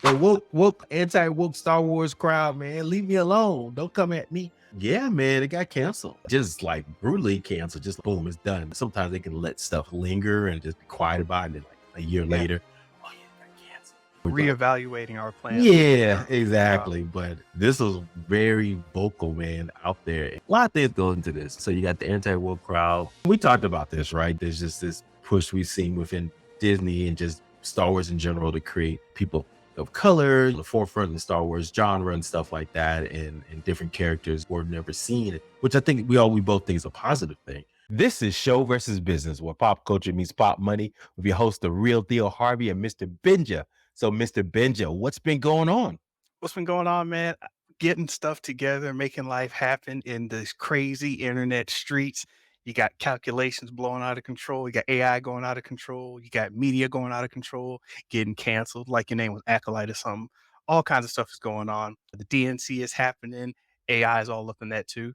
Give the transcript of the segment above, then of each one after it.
The woke, anti-woke Star Wars crowd, man, leave me alone. Don't come at me. Yeah, man, it got canceled. Just like brutally canceled. Just boom, it's done. Sometimes they can let stuff linger and just be quiet about it. And then like a year Yeah. later, oh yeah, it got canceled. Reevaluating our plans. Yeah, exactly. But this was very vocal, man, out there. A lot of things go into this. So you got the anti-woke crowd. We talked about this, right? There's just this push we've seen within Disney and just Star Wars in general to create people of color, the forefront in the Star Wars genre and stuff like that, and different characters we've never seen, which I think we both think is a positive thing. This is Show versus Business, where pop culture meets pop money, with your host, the real Theo Harvey and Mr. Benja. So, Mr. Benja, what's been going on? What's been going on, man? Getting stuff together, making life happen in this crazy internet streets. You got calculations blowing out of control. You got AI going out of control. You got media going out of control, getting canceled, like your name was Acolyte or something. All kinds of stuff is going on. The DNC is happening. AI is all up in that too.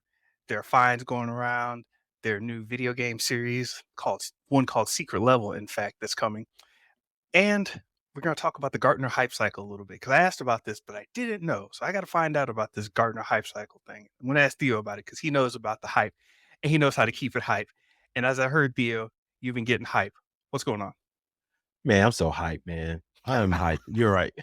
There are fines going around. There are new video game series called Secret Level, in fact, that's coming. And we're going to talk about the Gartner hype cycle a little bit because I asked about this, but I didn't know. So I got to find out about this Gartner hype cycle thing. I'm going to ask Theo about it because he knows about the hype and he knows how to keep it hype. And as I heard, Theo, you've been getting hype. What's going on? Man, I'm so hyped, man. I am hyped. You're right.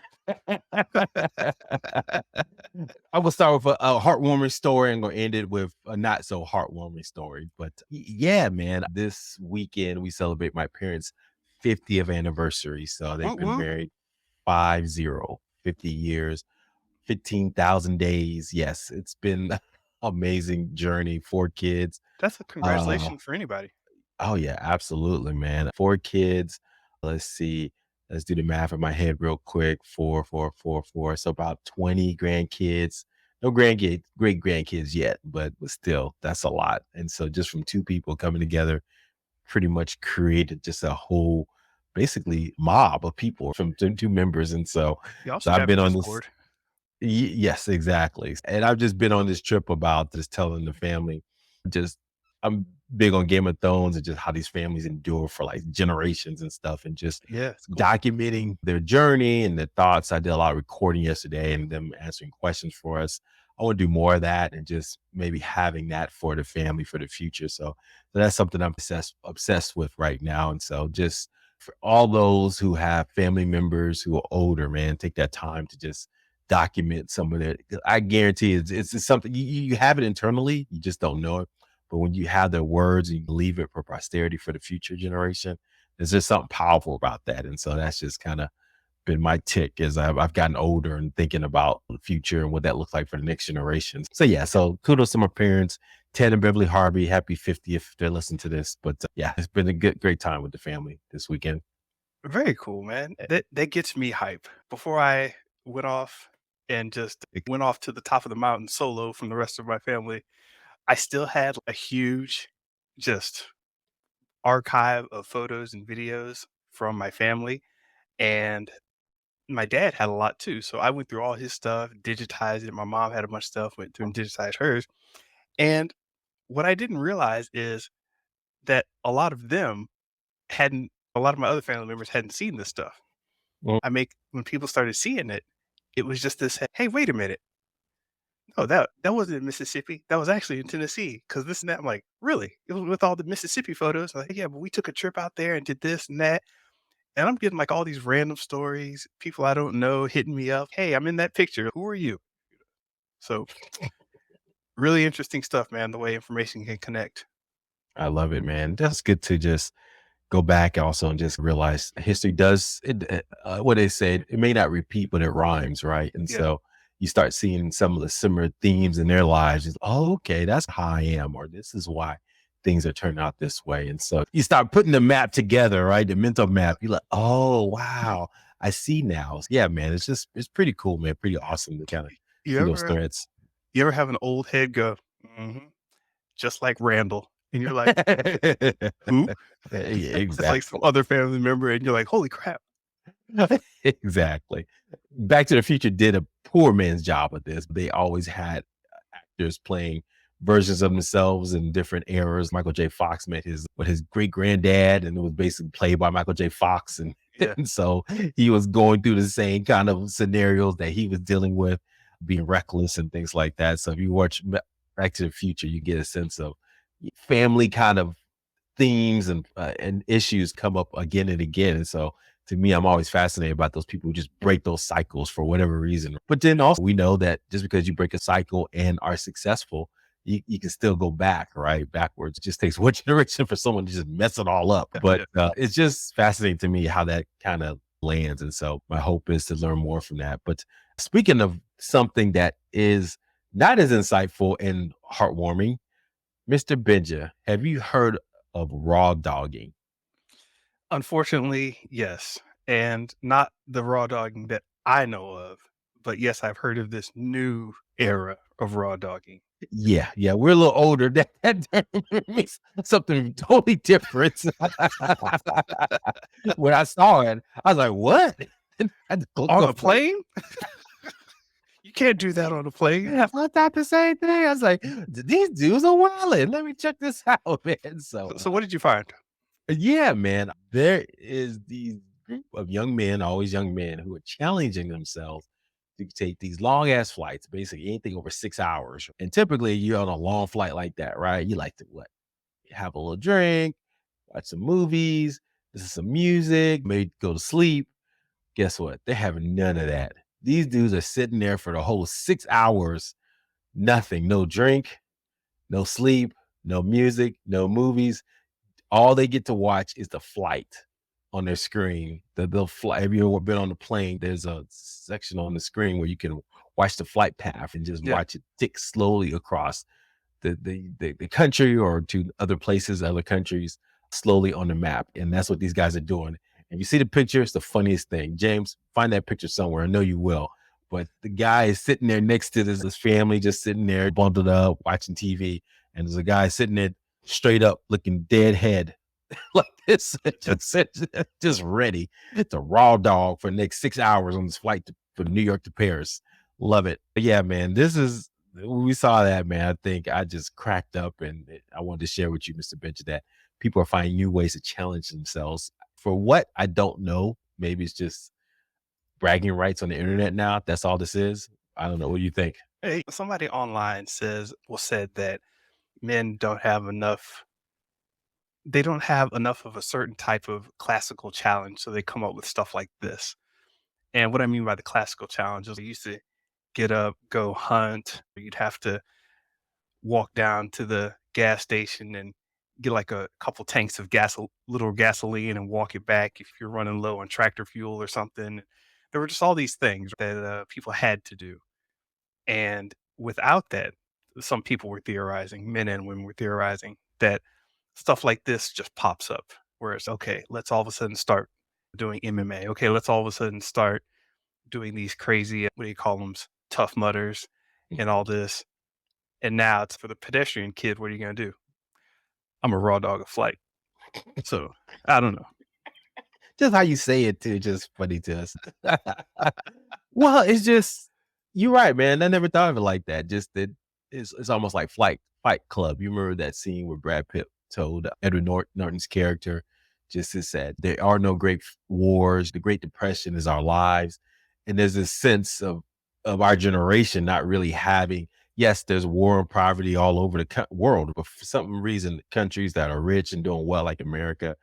I will start with a heartwarming story and going to end it with a not so heartwarming story. But yeah, man, this weekend we celebrate my parents' 50th anniversary. So they've been married 50 years, 15,000 days. Yes, it's been an amazing journey. 4 kids. That's a congratulations for anybody. Oh yeah, absolutely, man. 4 kids. Let's see. Let's do the math in my head real quick. 4, 4, 4, 4. So about 20 grandkids. No great grandkids yet, but still, that's a lot. And so just from 2 people coming together, pretty much created just a whole, basically mob of people from 2 members. And so, You also I've have been a on this. Discord. Yes, exactly. And I've just been on this trip about just telling the family, just I'm big on Game of Thrones and just how these families endure for like generations and stuff, and just Yeah, it's cool. documenting their journey and their thoughts. I did a lot of recording yesterday and them answering questions for us. I want to do more of that and just maybe having that for the family for the future. So that's something I'm obsessed with right now. And so just for all those who have family members who are older, man, take that time to just document some of that. I guarantee it's something you have it internally, you just don't know it. But when you have their words and you leave it for posterity for the future generation, there's just something powerful about that. And so that's just kind of been my tick as I've gotten older and thinking about the future and what that looks like for the next generation. So yeah, so kudos to my parents, Ted and Beverly Harvey. Happy 50th if they're listening to this. But yeah, it's been a great time with the family this weekend. Very cool, man. That gets me hype. Before I went off and just went off to the top of the mountain solo from the rest of my family, I still had a huge just archive of photos and videos from my family, and my dad had a lot too. So I went through all his stuff, digitized it. My mom had a bunch of stuff, went through and digitized hers. And what I didn't realize is that a lot of my other family members hadn't seen this stuff. Well, When people started seeing it, it was just this, hey, wait a minute. No, that wasn't in Mississippi. That was actually in Tennessee. Cause this and that. I'm like, really? It was with all the Mississippi photos. I'm like, yeah, but we took a trip out there and did this and that. And I'm getting like all these random stories, people I don't know hitting me up. Hey, I'm in that picture. Who are you? So really interesting stuff, man, the way information can connect. I love it, man. That's good to just go back also and just realize history does what they said. It may not repeat, but it rhymes, right? And Yeah. so you start seeing some of the similar themes in their lives. It's, oh, okay, that's how I am, or this is why things are turning out this way. And so you start putting the map together, right? The mental map. You're like, oh wow, I see now. Yeah, man, it's pretty cool, man. Pretty awesome to kind of see those threads. You ever have an old head go, just like Randall? And you're like, who? Yeah, It's exactly. like some other family member, and you're like, holy crap. Exactly. Back to the Future did a poor man's job of this. They always had actors playing versions of themselves in different eras. Michael J. Fox met his great granddad, and it was basically played by Michael J. Fox. And Yeah. And so he was going through the same kind of scenarios that he was dealing with, being reckless and things like that. So if you watch Back to the Future, you get a sense of family kind of themes and issues come up again and again. And so to me, I'm always fascinated about those people who just break those cycles for whatever reason. But then also we know that just because you break a cycle and are successful, you can still go back, right? Backwards. It just takes one generation for someone to just mess it all up. But Yeah. it's just fascinating to me how that kind of lands. And so my hope is to learn more from that. But speaking of something that is not as insightful and heartwarming, Mr. Benja, have you heard of raw dogging? Unfortunately, yes, and not the raw dogging that I know of, but yes, I've heard of this new era of raw dogging. Yeah, yeah, we're a little older. That means something totally different. When I saw it, I was like, "What?" And I had to look On up, a like, plane? You can't do that on a plane. yeah, I thought the same thing. I was like, "These dudes are wildin'. Let me check this out, man." So, So what did you find? yeah, man, there is these group of young men, always young men, who are challenging themselves to take these long ass flights, basically anything over 6 hours. And typically, you're on a long flight like that, right? You like to what? Have a little drink, watch some movies, listen to some music, maybe go to sleep. Guess what? They're having none of that. These dudes are sitting there for the whole 6 hours, nothing, no drink, no sleep, no music, no movies. All they get to watch is the flight on their screen. They'll fly. Have you ever been on the plane? There's a section on the screen where you can watch the flight path and just Yeah. watch it tick slowly across the country or to other places, other countries, slowly on the map. And that's what these guys are doing. And you see the picture, it's the funniest thing. James, find that picture somewhere. I know you will. But the guy is sitting there next to this family, just sitting there bundled up, watching TV. And there's a guy sitting there straight up, looking dead head like this, just ready. It's a raw dog for the next 6 hours on this flight from New York to Paris. Love it. But yeah, man, this is when we saw that, man. I think I just cracked up, and I wanted to share with you, Mr. Bench, that people are finding new ways to challenge themselves for what I don't know. Maybe it's just bragging rights on the internet now. That's all this is. I don't know. What do you think? Hey, somebody online said that men don't have enough they don't have enough of a certain type of classical challenge, so they come up with stuff like this. And what I mean by the classical challenge is they used to get up, go hunt. You'd have to walk down to the gas station and get like a couple tanks of little gasoline and walk it back if you're running low on tractor fuel or something. There were just all these things that people had to do. And without that, some people were theorizing, men and women were theorizing that stuff like this just pops up. Whereas, okay, let's all of a sudden start doing MMA. Okay, let's all of a sudden start doing these crazy, what do you call them, tough mutters and all this. And now it's for the pedestrian kid. What are you going to do? I'm a raw dog of flight. So I don't know. Just how you say it too, just funny to us. Well, it's just you're right, man. I never thought of it like that. Just that it's almost like Fight Club. You remember that scene where Brad Pitt told Norton's character, just as said, there are no great wars. The Great Depression is our lives, and there's this sense of our generation not really having. Yes, there's war and poverty all over the world, but for some reason, countries that are rich and doing well, like America,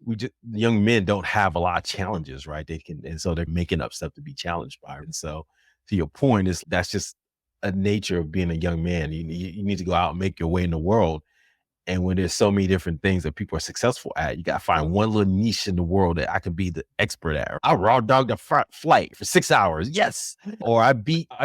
we just young men don't have a lot of challenges, right? They can, and so they're making up stuff to be challenged by. And so, to your point, is that's just a nature of being a young man. You need to go out and make your way in the world. And when there's so many different things that people are successful at, you got to find one little niche in the world that I could be the expert at. I raw dogged a flight for 6 hours. Yes. Or I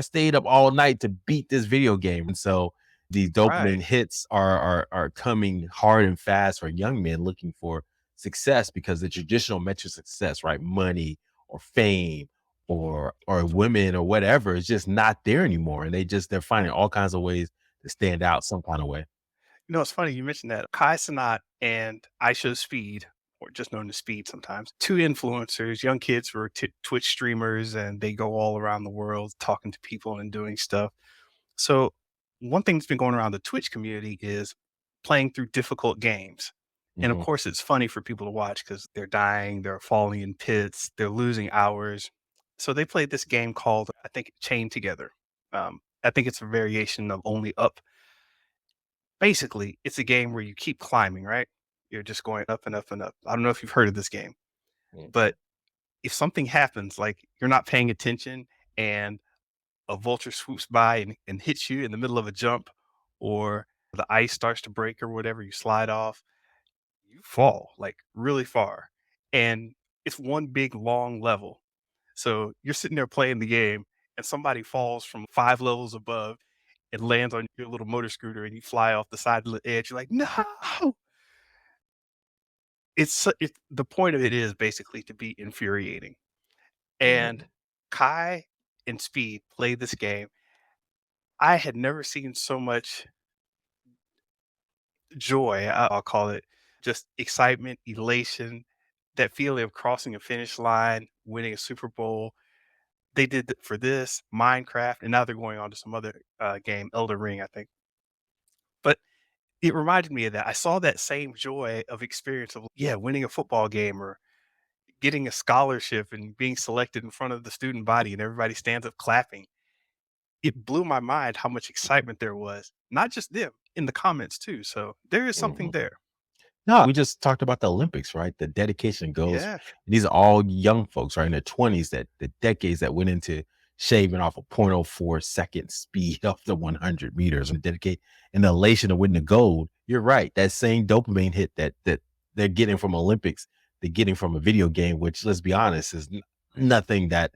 stayed up all night to beat this video game. And so these Right. dopamine hits are coming hard and fast for young men looking for success because the traditional metric of success, right? Money or fame or women or whatever is just not there anymore. And they're finding all kinds of ways to stand out some kind of way. It's funny you mentioned that. Kai Sanat and Aisha Speed, or just known as Speed sometimes, two influencers, young kids who are Twitch streamers, and they go all around the world talking to people and doing stuff. So, one thing that's been going around the Twitch community is playing through difficult games. And of Mhm, course, it's funny for people to watch because they're dying, they're falling in pits, they're losing hours. So they played this game called, I think, Chain Together. I think it's a variation of Only Up. Basically, it's a game where you keep climbing, right? You're just going up and up and up. I don't know if you've heard of this game, mhm, but if something happens, like you're not paying attention and a vulture swoops by and hits you in the middle of a jump, or the ice starts to break or whatever, you slide off, you fall like really far. And it's one big long level. So you're sitting there playing the game and somebody falls from 5 levels above and lands on your little motor scooter and you fly off the side of the edge. You're like, no. The point of it is basically to be infuriating. And mhm, Kai and Speed played this game. I had never seen so much joy, I'll call it, just excitement, elation, that feeling of crossing a finish line, winning a Super Bowl. They did for this, Minecraft, and now they're going on to some other game, Elder Ring, I think. But it reminded me of that. I saw that same joy of experience of, yeah, winning a football game or getting a scholarship and being selected in front of the student body and everybody stands up clapping. It blew my mind how much excitement there was, not just them, in the comments too. So there is something mhm. there. No, we just talked about the Olympics, right? The dedication goes Yeah. these are all young folks, right, in their 20s that the decades that went into shaving off a point oh 0.04 second speed off the 100 meters and dedicate and the elation of winning the gold. You're right. That same dopamine hit that they're getting from Olympics, they're getting from a video game, which let's be honest, is nothing that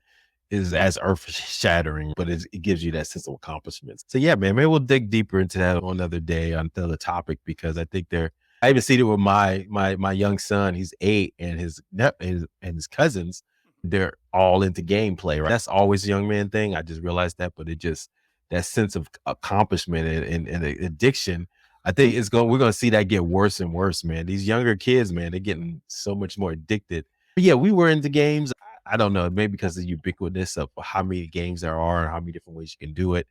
is as earth shattering, but it gives you that sense of accomplishment. So yeah, man, maybe we'll dig deeper into that on another day on another topic because I think they're I even seen it with my young son. He's 8, and his cousins. They're all into gameplay. Right, that's always a young man thing. I just realized that, but it just that sense of accomplishment and addiction. I think it's going. We're going to see that get worse and worse, man. These younger kids, man, they're getting so much more addicted. But yeah, we were into games. I don't know, maybe because of the ubiquitous of how many games there are and how many different ways you can do it.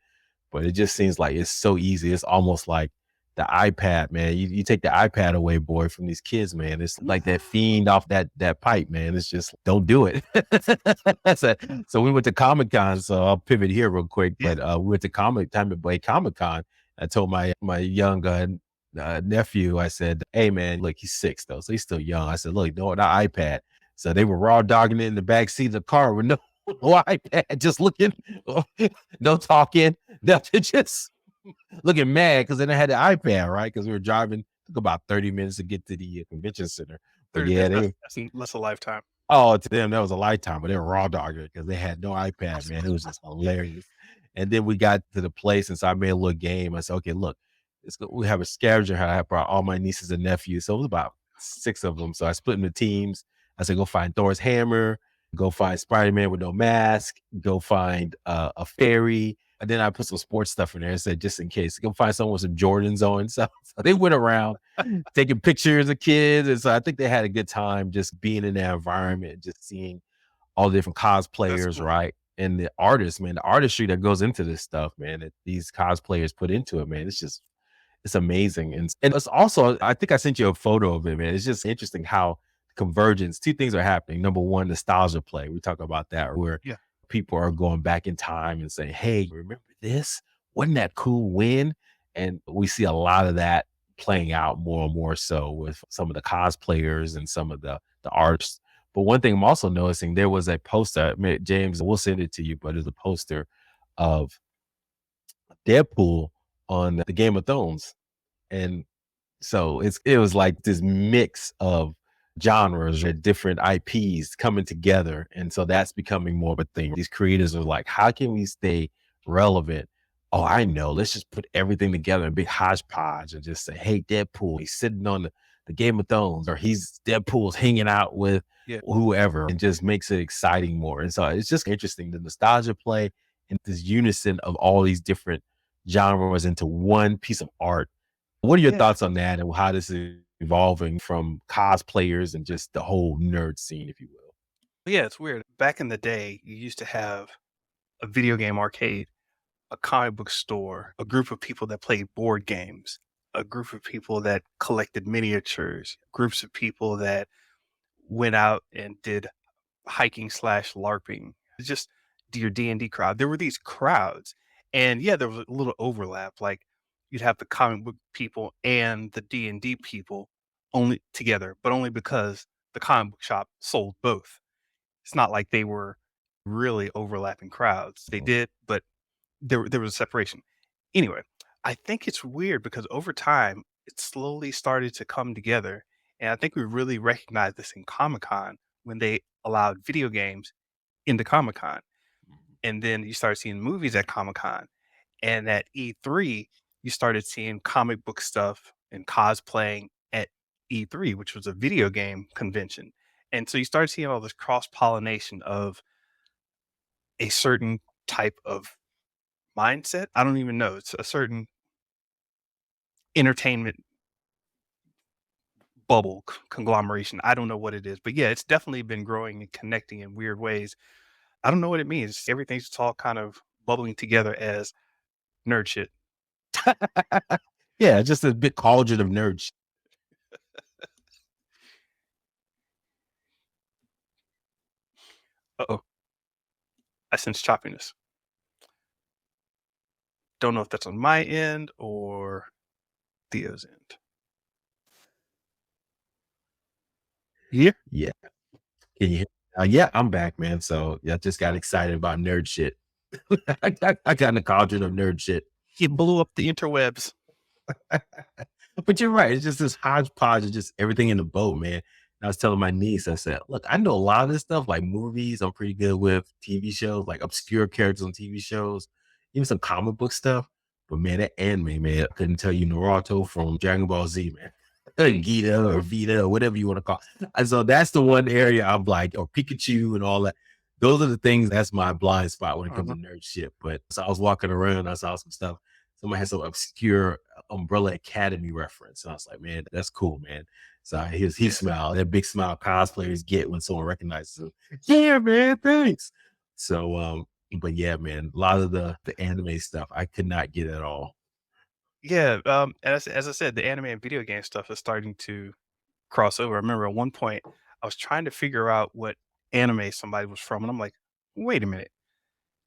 But it just seems like it's so easy. It's almost like the iPad, man. You take the iPad away, boy, from these kids, man. It's like that fiend off that pipe, man. It's just don't do it. So, so we went to Comic Con. So I'll pivot here real quick. Yeah. But we went to Comic Con. I told my young nephew, I said, "Hey, man, look, he's 6 though, so he's still young." I said, "Look, no, not iPad." So they were raw dogging it in the back seat of the car with no, no iPad, just looking, no talking, nothing, just looking mad because then I had the iPad, right? Because we were driving, took about 30 minutes to get to the convention center. But 30 yeah, minutes, they that's a lifetime. oh, to them, that was a lifetime, but they were raw dogging because they had no iPad, man. It was just hilarious. And then we got to the place, and so I made a little game. I said, okay, look, we have a scavenger hunt. I brought all my nieces and nephews. So it was about 6 of them. So I split them into teams. I said, go find Thor's hammer, go find Spider-Man with no mask, go find a fairy. And then I put some sports stuff in there and said, just in case, go find someone with some Jordans on. So they went around taking pictures of kids. And so I think they had a good time just being in that environment, just seeing all the different That's cosplayers, cool. right? And the artists, man, the artistry that goes into this stuff, man, that these cosplayers put into it, man, it's amazing. And it's also, I think I sent you a photo of it, man. It's just interesting how convergence, two things are happening. Number one, nostalgia play. We talk about that where Yeah. people are going back in time and saying, hey, remember this? Wasn't that cool win? And we see a lot of that playing out more and more so with some of the cosplayers and some of the artists. But one thing I'm also noticing, there was a poster, James, we'll send it to you, but it's a poster of Deadpool on the Game of Thrones. And so it was like this mix of genres or different IPs coming together. And so that's becoming more of a thing. These creators are like, how can we stay relevant? Oh, I know. Let's just put everything together in a big hodgepodge and just say, hey, Deadpool, he's sitting on the Game of Thrones, or he's Deadpool's hanging out with Yeah. whoever, and just makes it exciting more. And so it's just interesting the nostalgia play and this unison of all these different genres into one piece of art. What are your Yeah. thoughts on that and how this is evolving from cosplayers and just the whole nerd scene, if you will? Yeah, it's weird. Back in the day, you used to have a video game arcade, a comic book store, a group of people that played board games. a group of people that collected miniatures, groups of people that went out and did hiking slash LARPing. It's just your D&D crowd. There were these crowds, and yeah, there was a little overlap. Like you'd have the comic book people and the D&D people only together, but only because the comic book shop sold both. It's not like they were really overlapping crowds. They did, but there was a separation. Anyway, I think it's weird because over time it slowly started to come together, and I think we really recognized this in Comic Con when they allowed video games into Comic Con, and then you started seeing movies at Comic Con, and at E3 you started seeing comic book stuff and cosplaying at E3, which was a video game convention, and so you started seeing all this cross pollination of a certain type of mindset. I don't even know. It's a certain entertainment bubble conglomeration. I don't know what it is, but yeah, it's definitely been growing and connecting in weird ways. I don't know what it means. Everything's just all kind of bubbling together as nerd shit. Yeah, just a bit cauldron of nerds. Uh-oh. I sense choppiness. Don't know if that's on my end or Theo's end. Yeah. Yeah. Can you hear? Yeah, I'm back, man. So yeah, I just got excited about nerd shit. I got in the cauldron of nerd shit. It blew up the interwebs. But you're right. It's just this hodgepodge of just everything in the boat, man. And I was telling my niece, I said, look, I know a lot of this stuff, like movies, I'm pretty good with TV shows, like obscure characters on TV shows, even some comic book stuff. But man, that anime, man, I couldn't tell you Naruto from Dragon Ball Z, man. Gita or Vita or whatever you want to call it. And so that's the one area I'm like, or Pikachu and all that. Those are the things that's my blind spot when it comes to Uh-huh. nerd shit. But so I was walking around, I saw some stuff. Someone had some obscure Umbrella Academy reference. And I was like, man, that's cool, man. So he Yeah. smiled, that big smile cosplayers get when someone recognizes them. Yeah, man, thanks. So but yeah, man, a lot of the anime stuff I could not get at all. Yeah. As I said, the anime and video game stuff is starting to cross over. I remember at one point I was trying to figure out what anime somebody was from, and I'm like, wait a minute,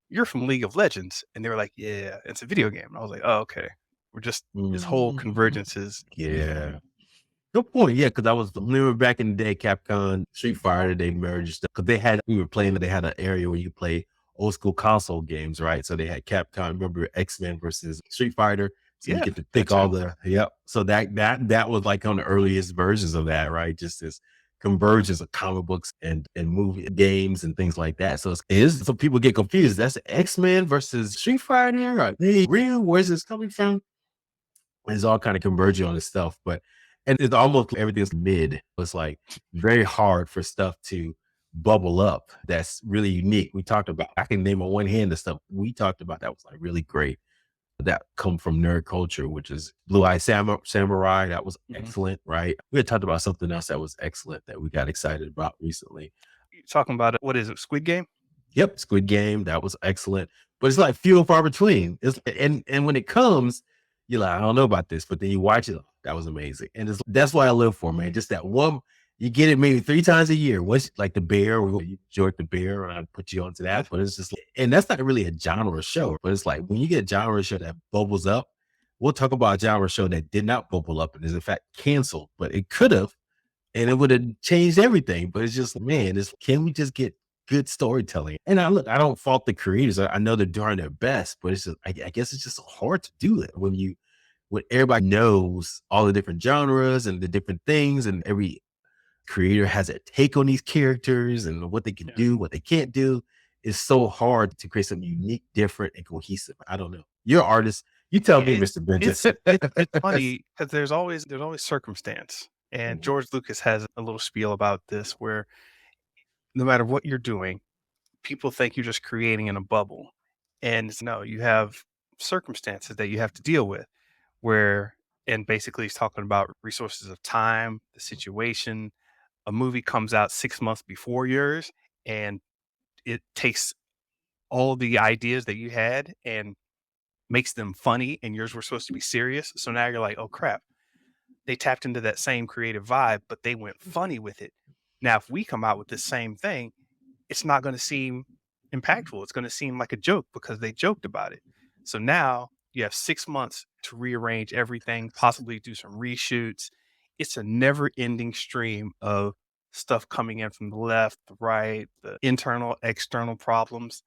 you're from League of Legends. And they were like, yeah, it's a video game. And I was like, oh, okay. We're just this whole Mhm. convergence is Yeah. Good point. Yeah, because I was remember back in the day, Capcom, Street Fighter, they merged because we were playing. They had an area where you play old school console games, right? So they had Capcom. Remember X-Men versus Street Fighter. So you yeah, get to that pick all too. the yep. So that was like on the earliest versions of that, right? Just this convergence of comic books and movie games and things like that. So it is some people get confused. That's X-Men versus Street Fighter. Are they real? Where's this coming from? It's all kind of converging on this stuff, but and it's almost everything's mid. It's like very hard for stuff to bubble up. That's really unique. We talked about. I can name on one hand the stuff we talked about that was like really great. That come from nerd culture, which is Blue Eye Samurai. That was Mhm. excellent, right? We had talked about something else that was excellent that we got excited about recently. You're talking about what is it, Squid Game? Yep, Squid Game, that was excellent, but it's like few and far between. It's and when it comes, you're like, I don't know about this, but then you watch it, that was amazing, and that's what I live for, man. Just that one, you get it maybe 3 times a year. What's like the Bear, you enjoyed the Bear, and I put you onto Yeah. that, but it's just, and that's not really a genre show, but it's like when you get a genre show that bubbles up, we'll talk about a genre show that did not bubble up and is in fact canceled, but it could have, and it would have changed everything. But it's just, man, can we just get good storytelling? And I don't fault the creators. I know they're doing their best, but it's just, I guess it's just so hard to do it when everybody knows all the different genres and the different things, and every creator has a take on these characters and what they can Yeah. do, what they can't do. It's so hard to create something unique, different, and cohesive. I don't know. You're an artist. You tell Yeah, me, Mr. Benja. it's funny because there's always circumstance, and Mhm. George Lucas has a little spiel about this where no matter what you're doing, people think you're just creating in a bubble, and no, you have circumstances that you have to deal with. Where and basically he's talking about resources of time, the situation. A movie comes out 6 months before yours, and it takes all the ideas that you had and makes them funny and yours were supposed to be serious. So now you're like, oh crap, they tapped into that same creative vibe, but they went funny with it. Now, if we come out with the same thing, it's not going to seem impactful. It's going to seem like a joke because they joked about it. So now you have 6 months to rearrange everything, possibly do some reshoots. It's a never ending stream of stuff coming in from the left, the right, the internal, external problems.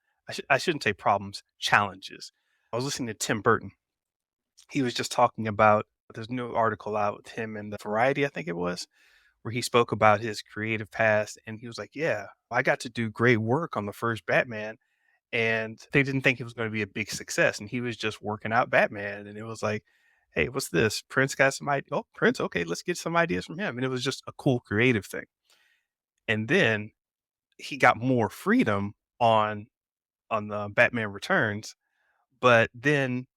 I shouldn't say problems, challenges. I was listening to Tim Burton. He was just talking about there's a new article out with him in the Variety, I think it was, where he spoke about his creative past. And he was like, yeah, I got to do great work on the first Batman. And they didn't think it was going to be a big success. And he was just working out Batman. And it was like, hey, what's this? Prince got some idea. Oh, Prince. Okay, let's get some ideas from him. And it was just a cool creative thing. And then he got more freedom on the Batman Returns, but then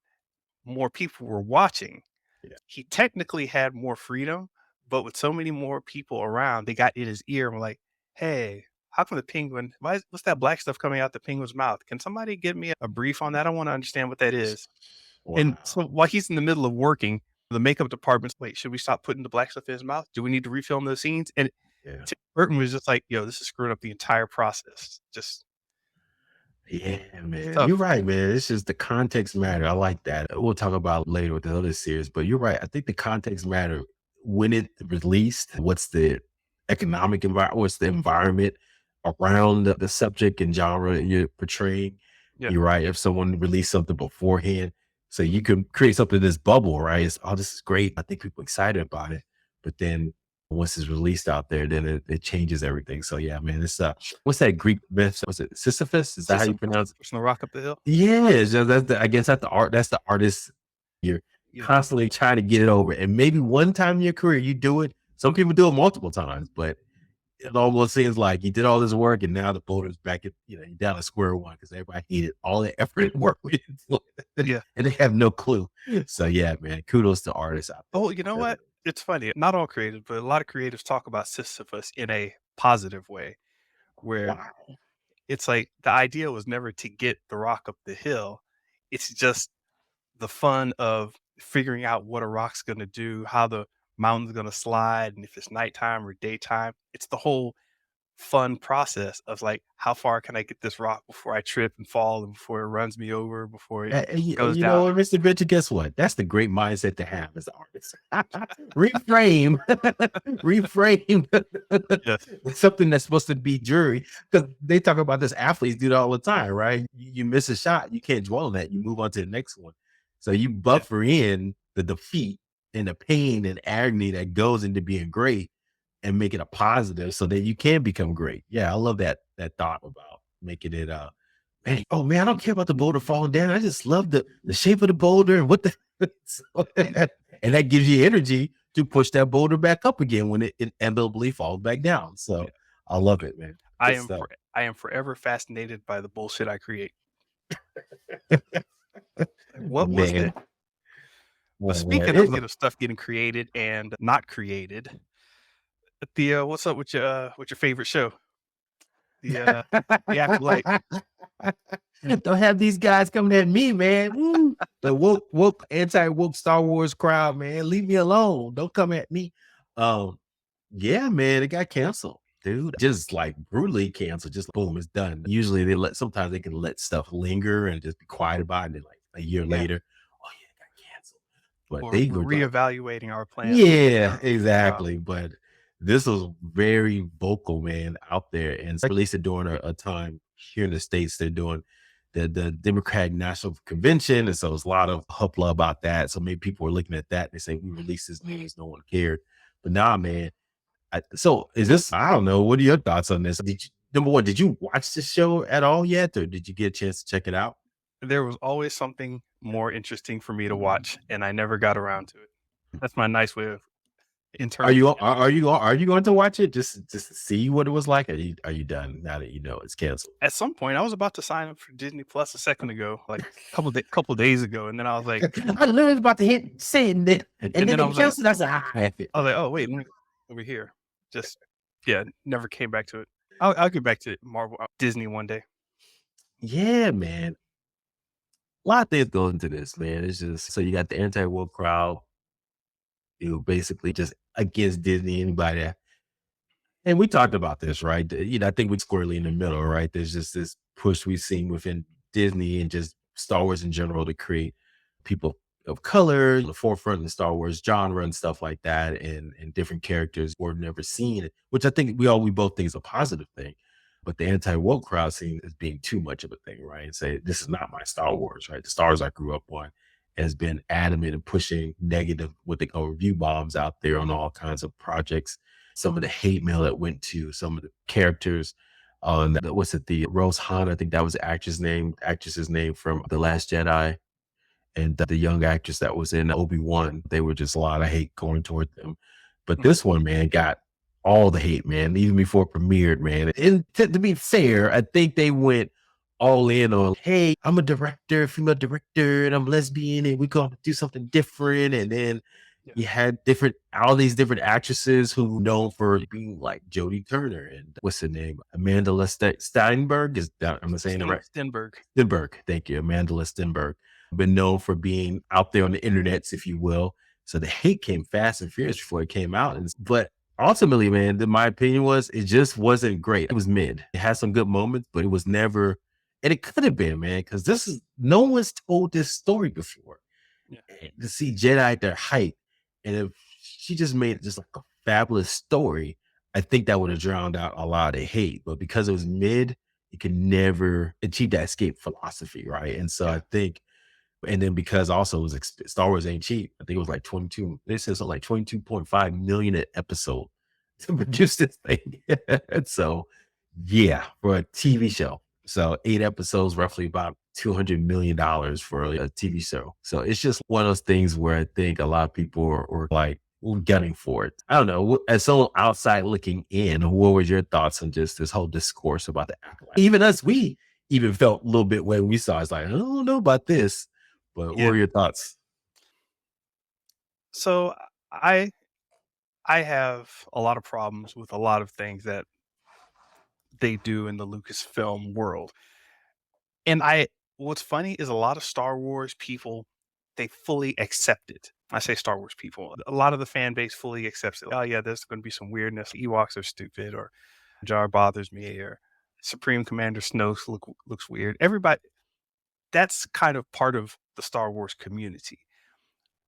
more people were watching. Yeah. He technically had more freedom, but with so many more people around, they got in his ear and were like, "Hey, how come the penguin? What's that black stuff coming out the penguin's mouth? Can somebody give me a brief on that? I want to understand what that is." And Wow. so while he's in the middle of working, the makeup department's, "Wait, should we stop putting the black stuff in his mouth? Do we need to refilm those scenes?" And Yeah. Tim Burton was just like, "Yo, this is screwing up the entire process." Just Yeah, man. You're tough. right, man. It's just the context matter. I like that. We'll talk about later with the other series, but you're right. I think the context matter when it released. What's the economic environment? What's the environment around the subject and genre you're portraying? Yeah, You're right. If someone released something beforehand, so you can create something in this bubble, right? It's, oh, this is great. I think people excited about it, but then once it's released out there, then it changes everything. So yeah, man, it's what's that Greek myth? Was it Sisyphus? Is that how you Sisyphus pronounce it? pushing the rock up the hill. Yeah, so that's the, I guess that's the art. That's the artist. You're Yeah, constantly trying to get it over, and maybe one time in your career you do it. Some people do it multiple times, but it almost seems like you did all this work, and now the boulder's back at you're down to square one because everybody hated all the effort and work we did, yeah. and they have no clue. So yeah, man, kudos to artists out Oh, you know there. what? It's funny. Not all creatives, but a lot of creatives talk about Sisyphus in a positive way, where Wow. it's like the idea was never to get the rock up the hill. It's just the fun of figuring out what a rock's going to do, how the mountain's going to slide, and if it's nighttime or daytime. It's the whole fun process of like, how far can I get this rock before I trip and fall and before it runs me over, before it goes You know down. what, Mr. Benja, guess what? That's the great mindset to have as an artist. Reframe, Yes. something that's supposed to be jury. Because they talk about this, athletes do that all the time, right? You miss a shot, you can't dwell on that. You move on to the next one. So you Yeah. buffer in the defeat and the pain and agony that goes into being great and make it a positive so that you can become great. Yeah, I love that thought about making it man, oh man, I don't care about the boulder falling down. I just love the shape of the boulder and what the and that gives you energy to push that boulder back up again when it inevitably falls back down. Yeah. So I love it, man. I Good am stuff. for I am forever fascinated by the bullshit I create. Like, what was Man, that? But oh, man. speaking of, stuff getting created and not created, Theo, what's up with your favorite show? The Acolyte. Don't have these guys coming at me, man. Woo. The woke, anti-woke Star Wars crowd, man. Leave me alone. Don't come at me. Um, yeah, man, it got canceled, dude. Just like brutally canceled. Just boom, it's done. Usually sometimes they can let stuff linger and just be quiet about it. And then like a year Yeah. later, oh yeah, it got canceled. But Or they we're were like, reevaluating our plans for the yeah, wow. exactly. But this was very vocal, man, out there, and released it during a time here in the States. They're doing the Democratic National Convention, and so there's a lot of hoopla about that. So maybe people were looking at that and they say we released this news, no one cared. But nah, man. So is this? I don't know. What are your thoughts on this? Did you number one? Did you watch the show at all yet, or did you get a chance to check it out? There was always something more interesting for me to watch, and I never got around to it. That's my nice way of Are you internally are you going to watch it just to see what it was like? Are you done now that you know it's canceled? at some point, I was about to sign up for Disney Plus a second ago, like couple days ago, and then I was like I literally was about to hit send it, and and then then I they was like canceled. I said, "Ah, F it." I was like, "Oh, wait, let me over here." Just yeah, never came back to it. I'll get back to Marvel Disney one day. Yeah, man. a lot of things go into this, man. It's just so you got the anti-woke crowd, basically just against Disney, anybody. And we talked about this, right? I think we're squarely in the middle, right? There's just this push we've seen within Disney and just Star Wars in general to create people of color in the forefront in the Star Wars genre and stuff like that, and different characters we're never seen, which I think we both think is a positive thing. But the anti-woke crowd seen as being too much of a thing, right? And say, this is not my Star Wars, right? The Star Wars I grew up on has been adamant and pushing negative, what they call review bombs out there on all kinds of projects. Some of the hate mail that went to some of the characters on what's it, the Rose Han, I think that was the actress's name from The Last Jedi, and the young actress that was in Obi-Wan. They were just a lot of hate going toward them. But Mhm. this one, man, got all the hate, man, even before it premiered, man. And to be fair, I think they went all in on, hey, I'm a director, female director, and I'm lesbian, and we're going to do something different. And then Yeah. you had all these different actresses who known for being like Jodie Turner and what's her name? Amanda Steinberg. I'm saying it right. Stenberg. Stenberg. Thank you. Amanda Stenberg. Been known for being out there on the internets, if you will. So the hate came fast and furious before it came out. But ultimately, man, my opinion was it just wasn't great. It was mid. It had some good moments, but it was never, and it could have been, man, because no one's told this story before. Yeah. And to see Jedi at their height, and if she just made it just like a fabulous story, I think that would have drowned out a lot of hate. But because it was mid, it could never achieve that escape philosophy, right? And so Yeah. I think, and then because also it was Star Wars ain't cheap. I think it was like 22. They said something like 22.5 million an episode to produce this thing. And so, yeah, for a TV show. So 8 episodes, roughly about $200 million for a TV show. So it's just one of those things where I think a lot of people were like gunning for it. I don't know. As someone outside looking in, what were your thoughts on just this whole discourse about the acolyte? Even us, we even felt a little bit when we saw it. It's like, I don't know about this. But what Yeah. were your thoughts? So I I have a lot of problems with a lot of things that they do in the Lucasfilm world. And what's funny is a lot of Star Wars people, they fully accept it. I say Star Wars people. A lot of the fan base fully accepts it. Oh yeah, there's going to be some weirdness. Ewoks are stupid, or Jar bothers me, or Supreme Commander Snoke looks weird. Everybody, that's kind of part of the Star Wars community.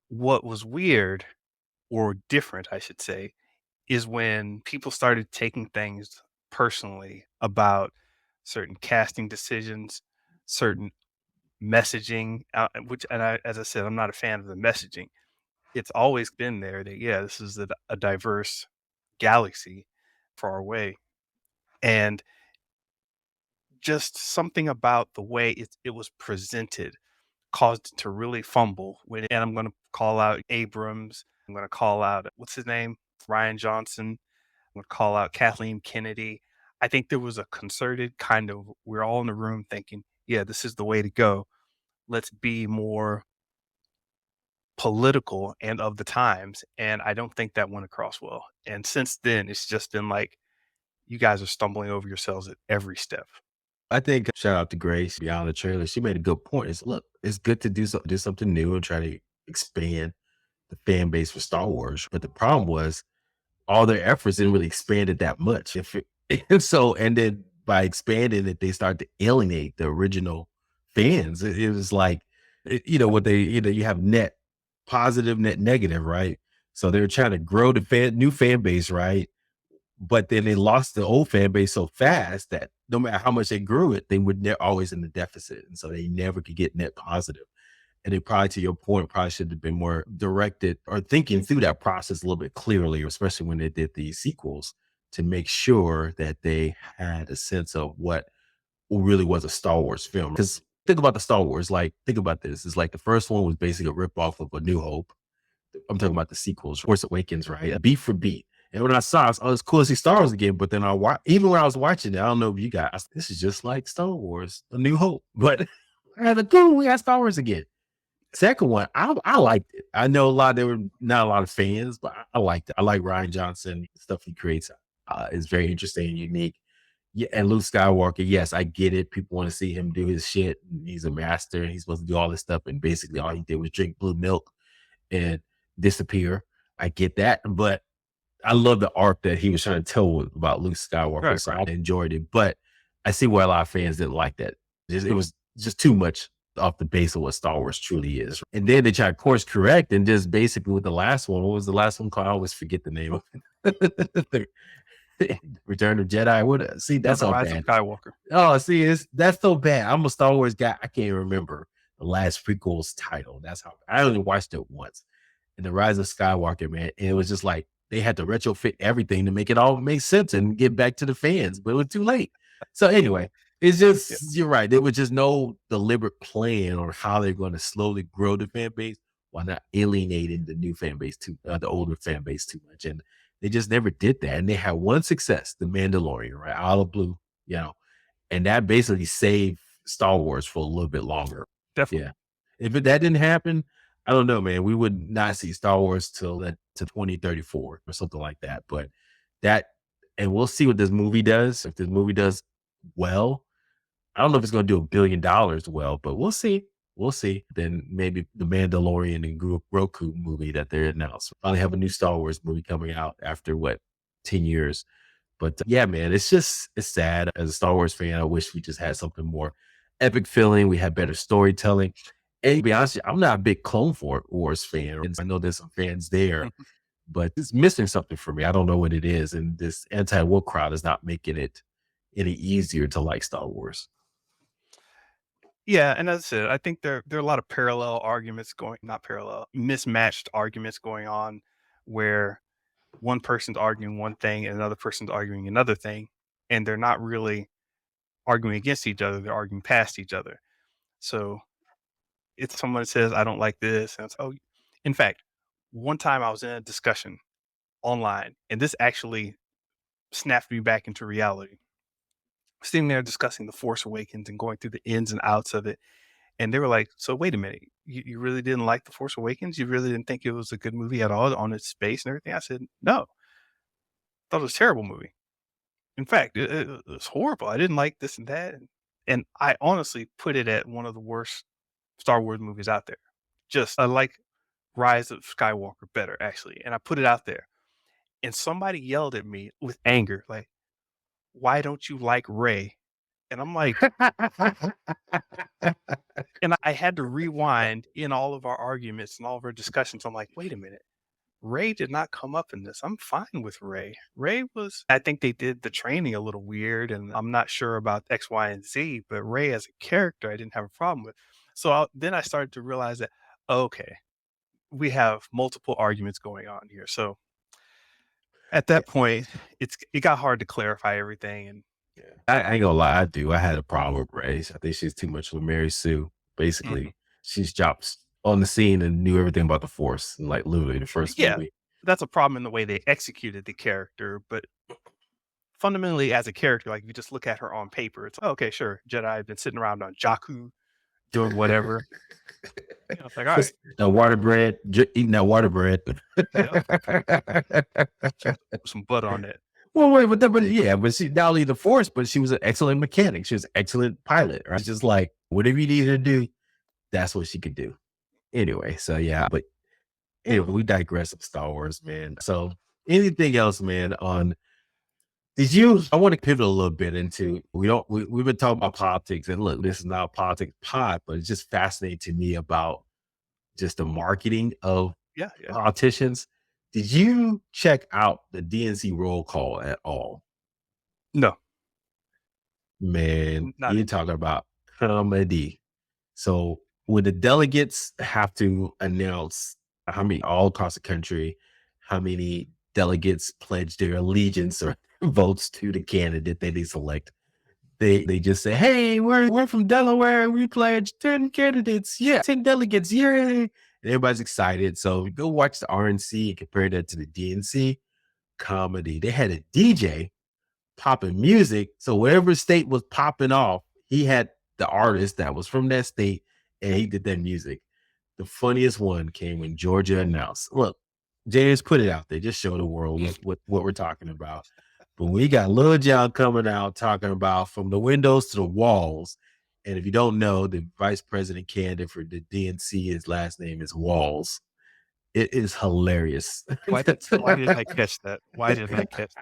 What was weird or different, I should say, is when people started taking things personally about certain casting decisions, certain messaging, which, and as I said, I'm not a fan of the messaging. It's always been there that, yeah, this is a diverse galaxy far away. And just something about the way it was presented caused it to really fumble. And I'm going to call out Abrams. I'm going to call out, what's his name? Ryan Johnson. I'm going to call out Kathleen Kennedy. I think there was a concerted kind of, we're all in the room thinking, yeah, this is the way to go. Let's be more political and of the times. And I don't think that went across well. And since then, it's just been like, you guys are stumbling over yourselves at every step. I think shout out to Grace beyond the trailer. She made a good point. Look, it's good to do something new and try to expand the fan base for Star Wars. But the problem was all their efforts didn't really expand it that much. And so, and then by expanding it, they started to alienate the original fans. It was like, what you have net positive, net negative, right? So they were trying to grow the new fan base, right? But then they lost the old fan base so fast that no matter how much they grew it, they would always in the deficit. And so they never could get net positive. And they probably, to your point, probably should have been more directed or thinking through that process a little bit clearly, especially when they did the sequels, to make sure that they had a sense of what really was a Star Wars film. Because think about the Star Wars, like think about this. It's like the first one was basically a ripoff of A New Hope. I'm talking about the sequels, Force Awakens, right? A beat for beat. And when I saw it, was cool to see Star Wars again. But then even when I was watching it, I don't know if you guys, this is just like Star Wars, A New Hope. But I had a cool, we got Star Wars again. Second one, I liked it. I know there were not a lot of fans, but I liked it. I like Ryan Johnson. The stuff he creates is very interesting and unique. Yeah, and Luke Skywalker, yes, I get it. People want to see him do his shit. He's a master and he's supposed to do all this stuff. And basically all he did was drink blue milk and disappear. I get that. But I love the arc that he was trying to tell about Luke Skywalker. Right, So right. I enjoyed it. But I see why a lot of fans didn't like that. It was just too much off the base of what Star Wars truly is. And then they tried course correct and just basically with the last one, what was the last one called? I always forget the name of it. Return of Jedi. What? See, No, that's The all Rise of bad. Skywalker. Oh, see, that's so bad. I'm a Star Wars guy. I can't even remember the last prequel's title. That's how I only watched it once. And the Rise of Skywalker, man. And it was just like they had to retrofit everything to make it all make sense and get back to the fans, but it was too late. So anyway, it's Yeah, just you're right. There was just no deliberate plan on how they're going to slowly grow the fan base while not alienating the new fan base too, the older fan base too much. And they just never did that. And they had one success, The Mandalorian, right? Out of blue, you know, and that basically saved Star Wars for a little bit longer. definitely. Yeah. If that didn't happen, I don't know, man. We would not see Star Wars till that to 2034 or something like that. But that, and we'll see what this movie does. If this movie does well, I don't know if it's going to do $1 billion well, but we'll see. We'll see. Then maybe the Mandalorian and Roku movie that they announced. Finally have a new Star Wars movie coming out after what 10 years. But yeah, man, it's sad. As a Star Wars fan, I wish we just had something more epic feeling. We had better storytelling. And to be honest, I'm not a big Clone Wars fan. And I know there's some fans there, Mhm. but it's missing something for me. I don't know what it is. And this anti-woke crowd is not making it any easier to like Star Wars. Yeah, and as I said, I think there are a lot of parallel arguments going, not parallel, mismatched arguments going on where one person's arguing one thing and another person's arguing another thing, and they're not really arguing against each other, they're arguing past each other. So if someone says, I don't like this, and it's, oh, in fact, one time I was in a discussion online, and this actually snapped me back into reality. Sitting there discussing The Force Awakens and going through the ins and outs of it. And they were like, so wait a minute, you really didn't like The Force Awakens? You really didn't think it was a good movie at all on its space and everything? I said, no, I thought it was a terrible movie. In fact, it was horrible. I didn't like this and that. And I honestly put it at one of the worst Star Wars movies out there. Just I like Rise of Skywalker better, actually. And I put it out there. And somebody yelled at me with anger, like, why don't you like Ray? And I'm like, and I had to rewind in all of our arguments and all of our discussions. I'm like, wait a minute. Ray did not come up in this. I'm fine with Ray. Ray was, I think they did the training a little weird, and I'm not sure about X, Y, and Z, but Ray as a character, I didn't have a problem with. So then I started to realize that, okay, we have multiple arguments going on here. So at Yeah, that point, it got hard to clarify everything. And yeah. I ain't gonna lie, I do. I had a problem with Grace. I think she's too much of a Mary Sue. mhm. Basically, she's dropped on the scene and knew everything about the Force, in, like literally the first Yeah, movie. that's a problem in the way they executed the character, but fundamentally as a character, like if you just look at her on paper, it's okay, sure, Jedi have been sitting around on Jakku doing whatever. You know, it's like, all right, Just that water bread, eating that water bread. yeah, just put some butter on it. Well, wait, but yeah, but she not only the Force, but she was an excellent mechanic. She was an excellent pilot, right? It's just like whatever you needed to do, that's what she could do. Anyway, so yeah, but anyway, we digress of Star Wars, man. So anything else, man, on did you I want to pivot a little bit into we've been talking about politics, and look, this is not a politics pod, but it's just fascinating to me about just the marketing of Yeah, yeah. politicians. Did you check out the DNC roll call at all? No, Man, not you're talking about comedy. So when the delegates have to announce how many all across the country, how many delegates pledge their allegiance or votes to the candidate that they select, they just say, "Hey, we're from Delaware. We pledge 10 candidates. Yeah, 10 delegates. Yay!" And everybody's excited. So go watch the RNC and compare that to the DNC comedy. They had a DJ popping music. So whatever state was popping off, he had the artist that was from that state and he did that music. The funniest one came when Georgia announced, look, James, put it out there. Just show the world what we're talking about. But we got Lil Jon coming out talking about from the windows to the walls. And if you don't know, the vice president candidate for the DNC, his last name is Walls. It is hilarious. Why didn't I catch that? Why didn't I catch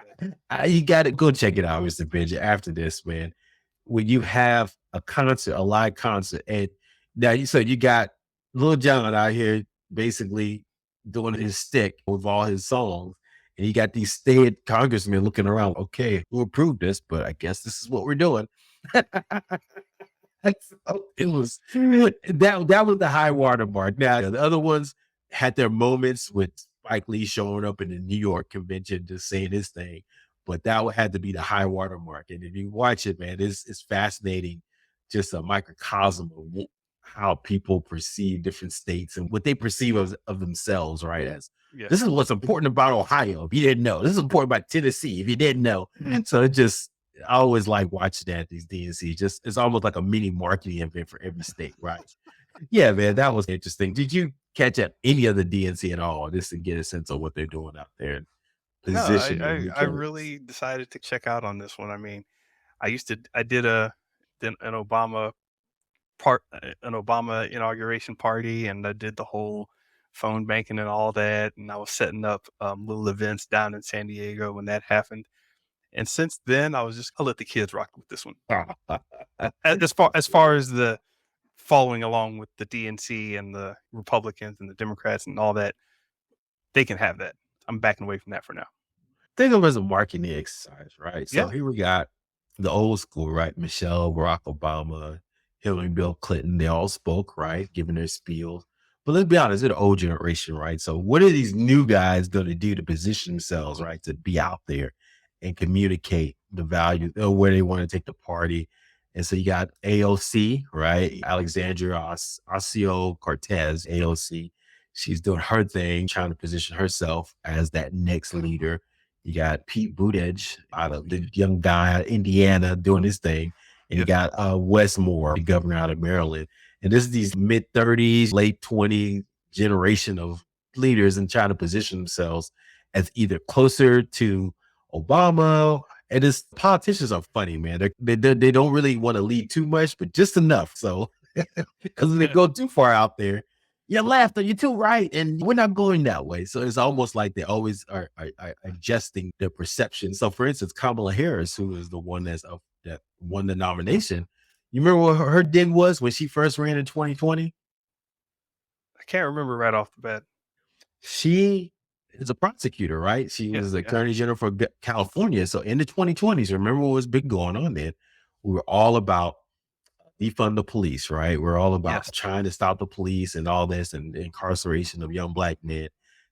that? You got to go check it out, Mr. Benja, after this, man. When you have a concert, a live concert, and now you got Lil Jon out here basically doing his stick with all his songs. And you got these state congressmen looking around, okay, who approved this? But I guess this is what we're doing. So it was that was the high water mark. Now the other ones had their moments with Spike Lee showing up in the New York convention just saying his thing, but that had to be the high water mark. And if you watch it, man, it's fascinating, just a microcosm of how people perceive different states and what they perceive of themselves, right? As Yeah. this is what's important about Ohio, if you didn't know. This is important about Tennessee, if you didn't know. And so it just I always like watching that, these DNC. Just it's almost like a mini marketing event for every state, right? Yeah, man, that was interesting. Did you catch up any of the DNC at all, just to get a sense of what they're doing out there and No, positioning I each other? really decided to check out on this one. I mean, I did an Obama an Obama inauguration party, and I did the whole phone banking and all that, and I was setting up little events down in San Diego when that happened. And since then, I'll let the kids rock with this one. As far as the following along with the DNC and the Republicans and the Democrats and all that, they can have that. I'm backing away from that for now. Think of it as a marketing exercise, right? So Yeah. here we got the old school, right? Michelle, Barack Obama, Hillary, Bill Clinton, they all spoke, right? Giving their spiels. But let's be honest, they're the old generation, right? So what are these new guys going to do to position themselves, right? To be out there and communicate the value or where they want to take the party. And so you got AOC, right? Alexandria Ocasio-Cortez, AOC. She's doing her thing, trying to position herself as that next leader. You got Pete Buttigieg, out of the young guy out of Indiana, doing his thing. And you got Wes Moore, the governor out of Maryland. And this is these mid-30s, late 20s generation of leaders and trying to position themselves as either closer to Obama. And it's politicians are funny, man. They don't really want to lead too much, but just enough. So because if they go too far out there, you're left or you're too right, and we're not going that way. So it's almost like they always are adjusting their perception. So for instance, Kamala Harris, who is the one that won the nomination, you remember what her dig was when she first ran in 2020? I can't remember right off the bat. She is a prosecutor, right? She Yeah, was the yeah. attorney general for California. So in the 2020s, remember what was big going on then? We were all about defund the police, right? We're all about Yes. trying to stop the police and all this and the incarceration of young black men.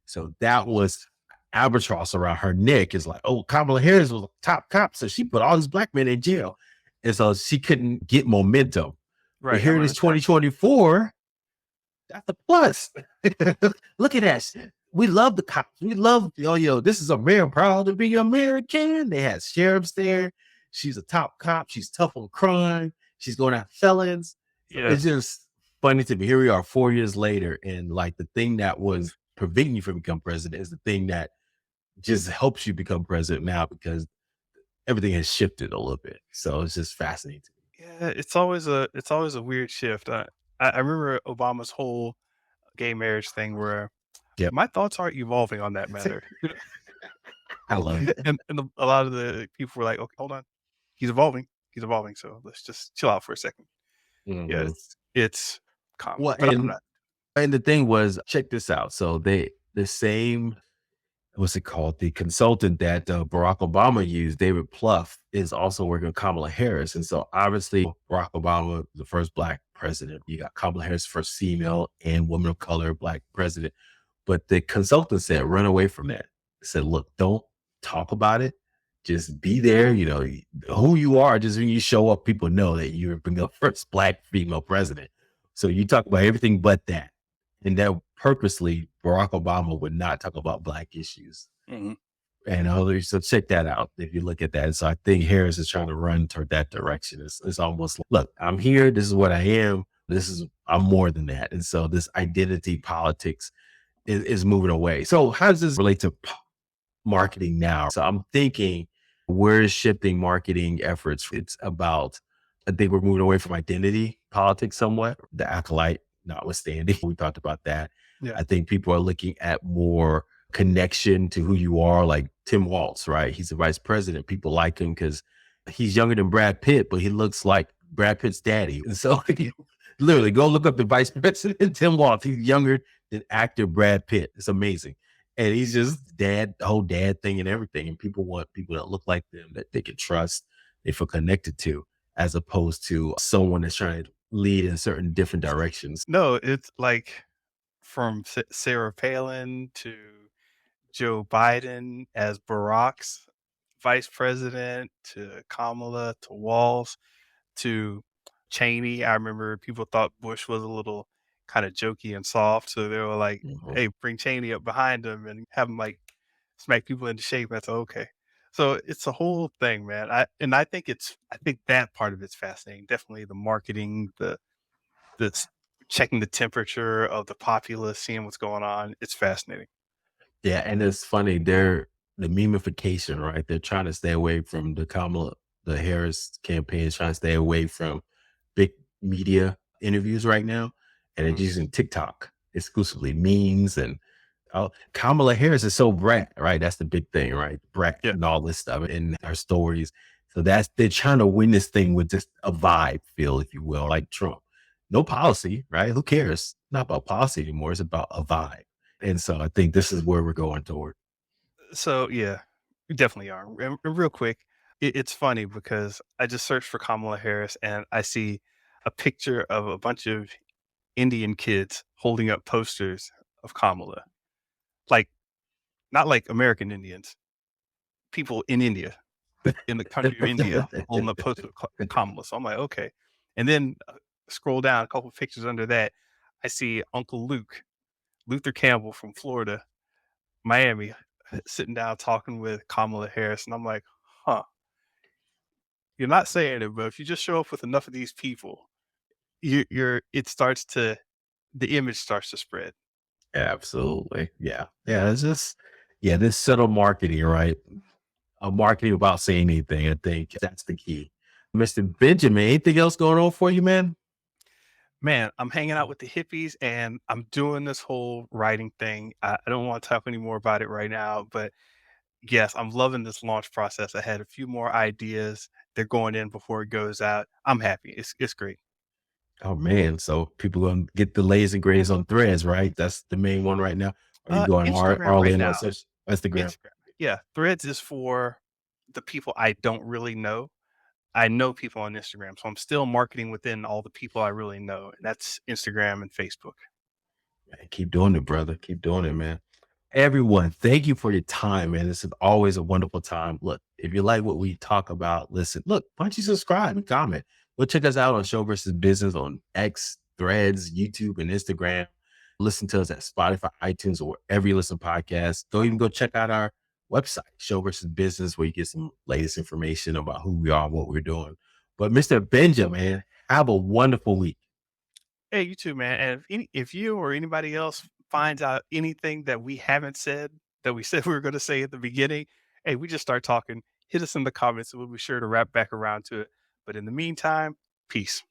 So that was albatross around her neck. Is like, oh, Kamala Harris was a top cop. So she put all these black men in jail. And so she couldn't get momentum. But Right. I here it is remember that. 2024. That's a plus. Look at that. We love the cops. We love, this is America, proud to be American. They had sheriffs there. She's a top cop. She's tough on crime. She's going after felons. So it's Yes. just funny to me. Here we are 4 years later, and like the thing that was preventing you from becoming president is the thing that just helps you become president now because everything has shifted a little bit. So it's just fascinating to Yeah, it's always a weird shift. I remember Obama's whole gay marriage thing where me. Yep. my thoughts are evolving on that matter. I love it. And a lot of the people were like, "Okay, hold on, he's evolving. He's evolving. So let's just chill out for a second." Yeah, Mhm. it's common, Well, but I'm not. and the thing was, check this out. So the same, what's it called? The consultant that Barack Obama used, David Plouffe, is also working with Kamala Harris. And so obviously Barack Obama, the first black president, you got Kamala Harris, first female and woman of color, black president. But the consultant said, run away from that. Said, look, don't talk about it. Just be there. Who you are. Just when you show up, people know that you're the first black female president. So you talk about everything but that. And that purposely, Barack Obama would not talk about black issues. Mhm. And others, so check that out if you look at that. So I think Harris is trying to run toward that direction. It's almost like, look, I'm here. This is what I am. I'm more than that. And so this identity politics is moving away. So how does this relate to marketing now? So I'm thinking We're shifting marketing efforts. It's about, I think we're moving away from identity politics somewhat, the acolyte notwithstanding. We talked about that. Yeah. I think people are looking at more connection to who you are, like Tim Waltz, right? He's the vice president. People like him because he's younger than Brad Pitt, but he looks like Brad Pitt's daddy. And so literally go look up the vice president, Tim Waltz. He's younger than actor Brad Pitt. It's amazing. And he's just dad, the whole dad thing and everything. And people want people that look like them, that they can trust, they feel connected to, as opposed to someone that's trying to lead in certain different directions. No, it's like from Sarah Palin to Joe Biden as Barack's vice president to Kamala to Walz to Cheney. I remember people thought Bush was a little kind of jokey and soft, so they were like, Mhm. "Hey, bring Cheney up behind him and have him like smack people into shape." That's okay. So it's a whole thing, man. I think I think that part of it's fascinating. Definitely the marketing, the checking the temperature of the populace, seeing what's going on. It's fascinating. Yeah, and it's funny, they're the memification, right? They're trying to stay away from the Harris campaign is trying to stay away from big media interviews right now, and Mhm. it's using TikTok exclusively, memes and Kamala Harris is so brat, right? That's the big thing, right? Brat Yeah. and all this stuff in her stories. So that's they're trying to win this thing with just a vibe feel, if you will, like Trump. No policy, right? Who cares? Not about policy anymore. It's about a vibe. And so I think this is where we're going toward. So yeah, we definitely are. And real quick, it's funny because I just searched for Kamala Harris and I see a picture of a bunch of Indian kids holding up posters of Kamala. Like not like American Indians, people in India, in the country of India, holding up posters of Kamala. So I'm like, okay. And then scroll down a couple of pictures under that, I see Uncle Luke, Luther Campbell from Florida, Miami, sitting down talking with Kamala Harris, and I'm like, huh. You're not saying it, but if you just show up with enough of these people, you're it starts to the image starts to spread. Absolutely. Yeah. Yeah. It's just, yeah, this subtle marketing, right? A marketing without saying anything. I think that's the key. Mr. Benjamin, anything else going on for you, man? Man, I'm hanging out with the hippies and I'm doing this whole writing thing. I don't want to talk any more about it right now, but yes, I'm loving this launch process. I had a few more ideas. They're going in before it goes out. I'm happy. It's great. Oh man, so people gonna get the latest and greatest on threads, right? That's the main one right now. Are you going Instagram all right in on now. Instagram? Instagram. Yeah, Threads is for the people I don't really know. I know people on Instagram, so I'm still marketing within all the people I really know, and that's Instagram and Facebook. Man, keep doing it, brother. Keep doing it, man. Everyone, thank you for your time, man. This is always a wonderful time. Look, if you like what we talk about, listen, look, why don't you subscribe and comment? Go check us out on Show versus Business on X, Threads, YouTube, and Instagram. Listen to us at Spotify, iTunes, or wherever you listen to podcasts. Go check out our website, Show versus Business, where you get some latest information about who we are and what we're doing. But Mr. Benja, man, have a wonderful week. Hey, you too, man. And if you or anybody else finds out anything that we haven't said that we said we were going to say at the beginning, hey, we just start talking. Hit us in the comments, and we'll be sure to wrap back around to it. But in the meantime, peace.